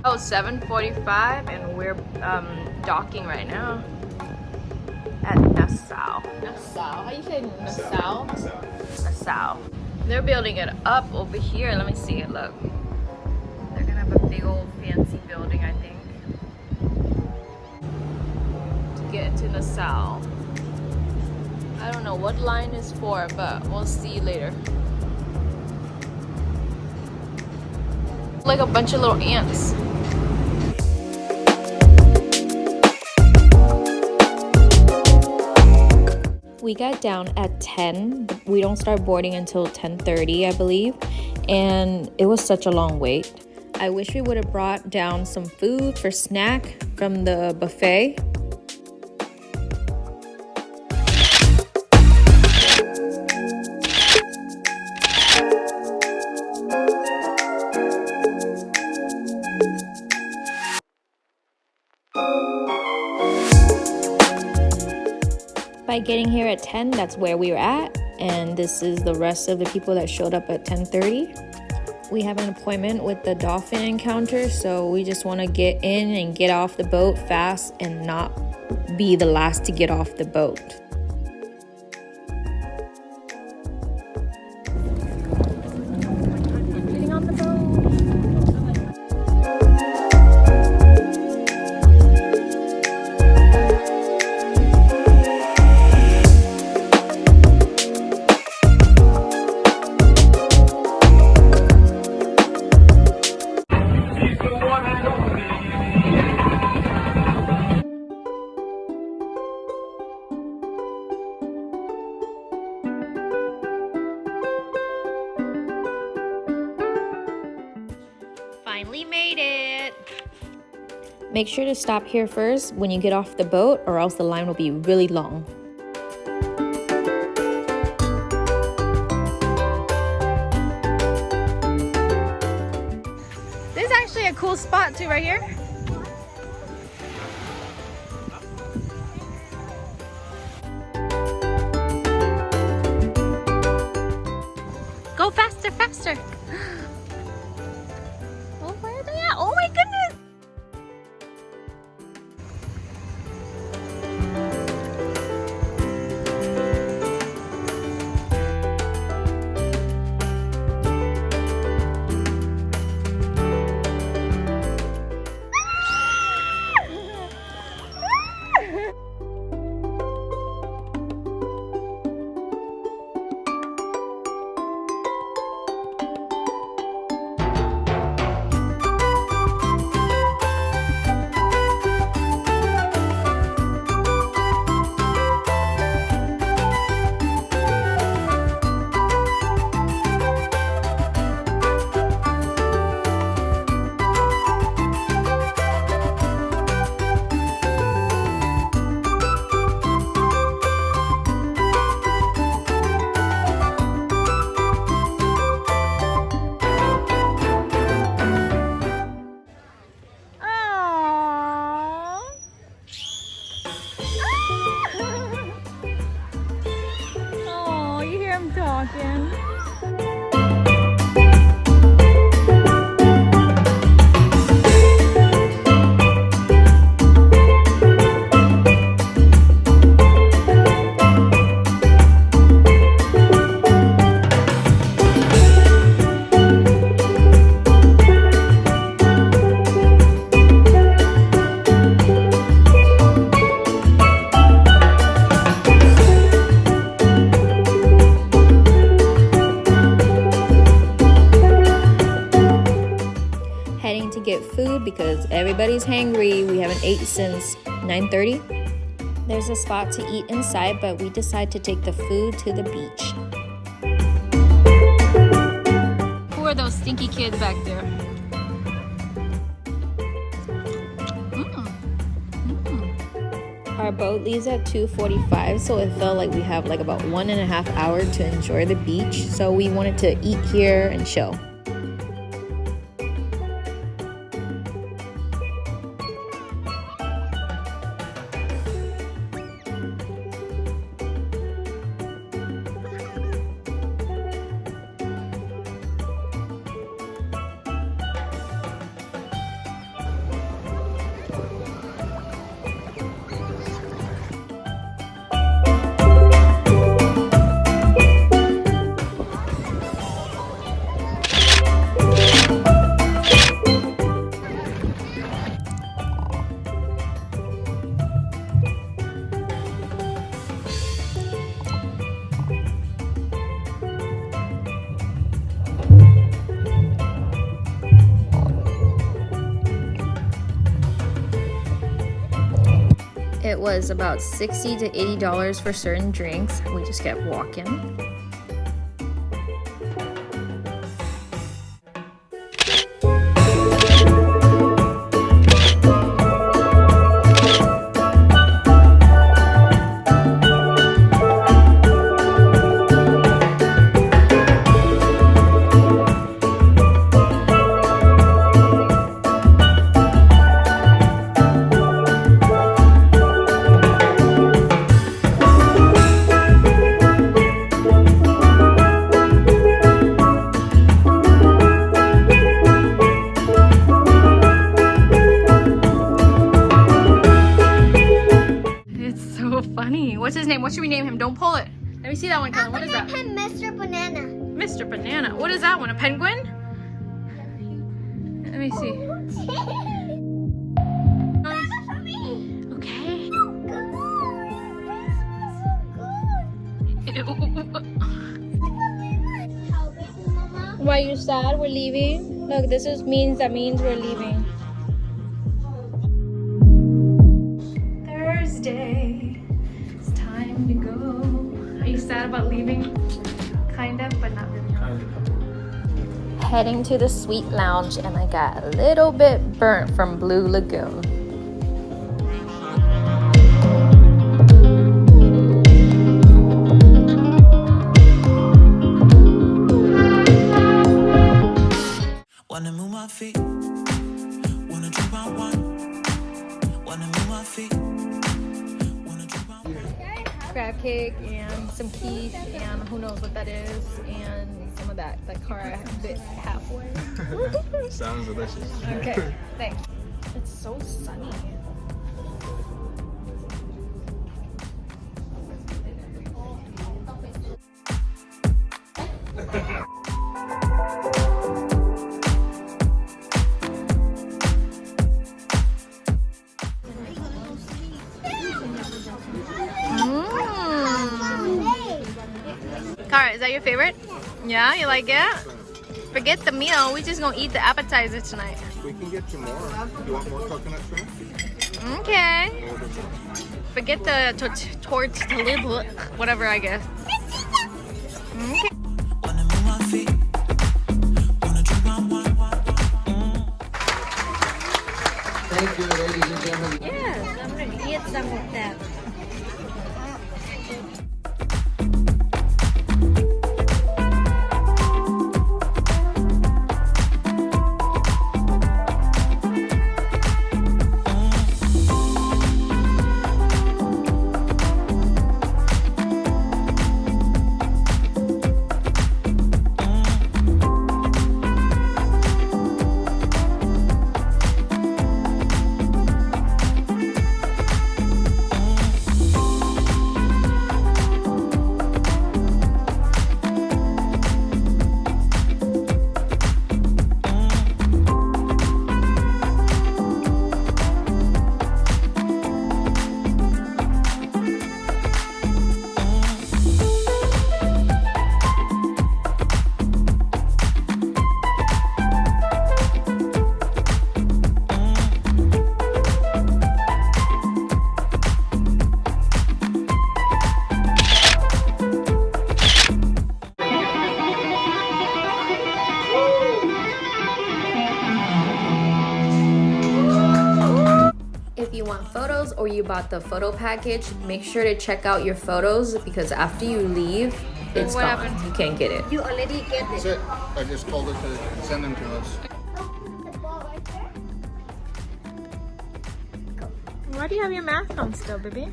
Oh, 7:45 and we're docking right now at Nassau. Nassau. How you say Nassau? Nassau. They're building it up over here. Let me see it. Look. They're gonna have a big old fancy building, I think, to get to Nassau. I don't know what line is for, but we'll see later. Like a bunch of little ants. We got down at 10. We don't start boarding until 10:30, I believe. And it was such a long wait. I wish we would have brought down some food for snack from the buffet. By getting here at 10, that's where we were at, and this is the rest of the people that showed up at 10:30. We have an appointment with the dolphin encounter, so we just want to get in and get off the boat fast and not be the last to get off the boat. Getting on the boat. Finally made it. Make sure to stop here first when you get off the boat, or else the line will be really long. This is actually a cool spot too, right here. Go faster, faster. Oh, where are they at? Oh my goodness. Talking. To get food because everybody's hangry. We haven't ate since 9:30. There's a spot to eat inside, but we decide to take the food to the beach. Who are those stinky kids back there? Our boat leaves at 2:45, so it felt like we have like about 1.5 hours to enjoy the beach. So we wanted to eat here and chill. It was about $60 to $80 for certain drinks. We just kept walking. What's his name? What should we name him? Don't pull it. Let me see that one, Kellen. What is that? Mr. Banana. Mr. Banana. What is that one? A penguin? Let me see. For me. Okay. Why you sad? We're leaving. Look, this is that means we're leaving. Thursday. To go. Are you sad about leaving? Kind of, but not really. Heading to the Sweet Lounge, and I got a little bit burnt from Blue Lagoon. Wanna move my feet, wanna drink my wine, wanna move my feet. Crab cake and some quiche and who knows what that is, and some of that car I bit halfway. Sounds delicious. Okay, thanks. It's so sunny. Cara, is that your favorite? Yeah, you like it? Forget the meal. We just gonna eat the appetizer tonight. We can get you more. You want more coconut shrimp? Okay. Forget the tortilla, whatever I guess. Okay. Wanna move my feet, wanna drink my wine. Thank you, ladies and gentlemen. Yes, I'm gonna get some of that. If you want photos or you bought the photo package, make sure to check out your photos because after you leave, it's What gone. happened? You can't get it. You already get That's it. it. I just told her to send them to us. Why do you have your mask on still, baby?